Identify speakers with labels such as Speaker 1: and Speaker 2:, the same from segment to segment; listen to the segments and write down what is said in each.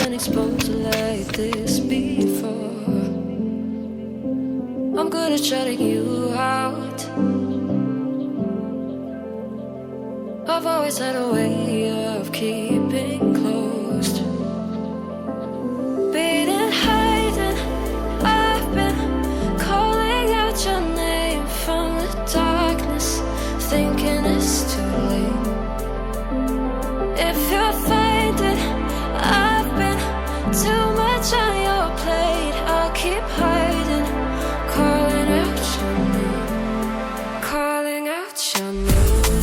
Speaker 1: been exposed like this before. I'm good at shutting you out. I've always had a way of keeping closed. Beating, hiding, I've been calling out your name from the darkness, thinking it's too late. If you're faded, I've been too much on your plate. I'll keep hiding, calling out your name, calling out your name.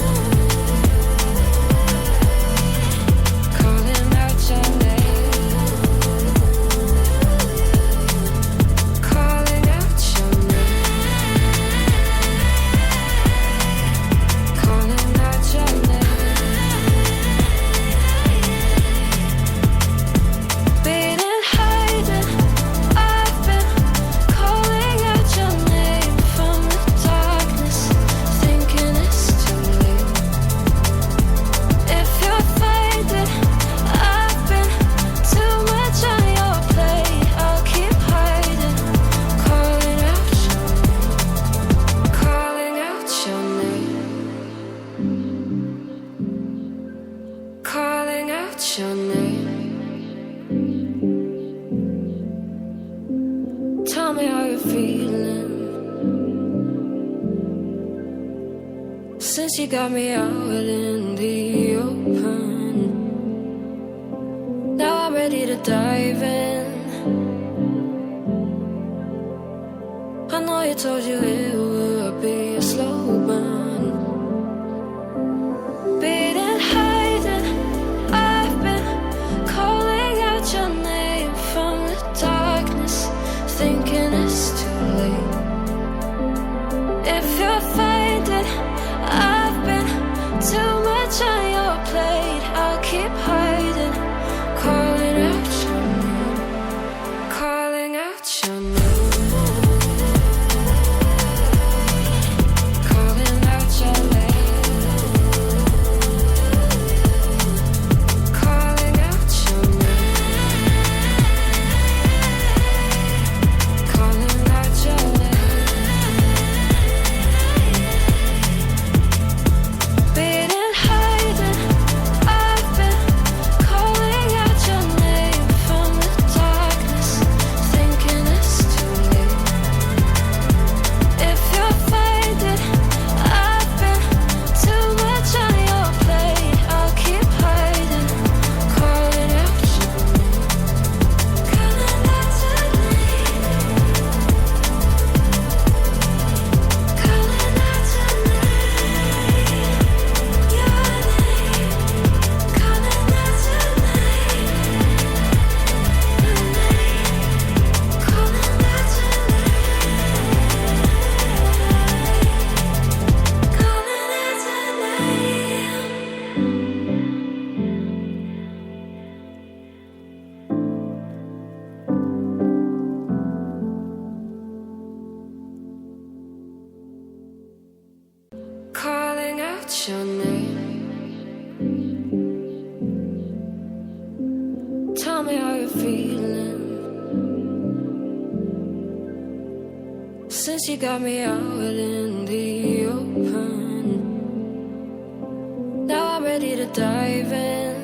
Speaker 1: Tell me how you're feeling since you got me out in the open. Now I'm ready to dive in. I know you told you it would be a slow burn. Beating, hiding, I've been calling out your name from the darkness, thinking it's too late. If you're faded, I've been too much on your plate. I'll keep hiding, calling out your name, calling out your name. Calling out your name. Tell me how you're feeling since you got me out in the open. Now I'm ready to dive in.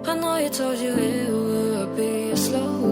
Speaker 1: I know you told you it would be a slow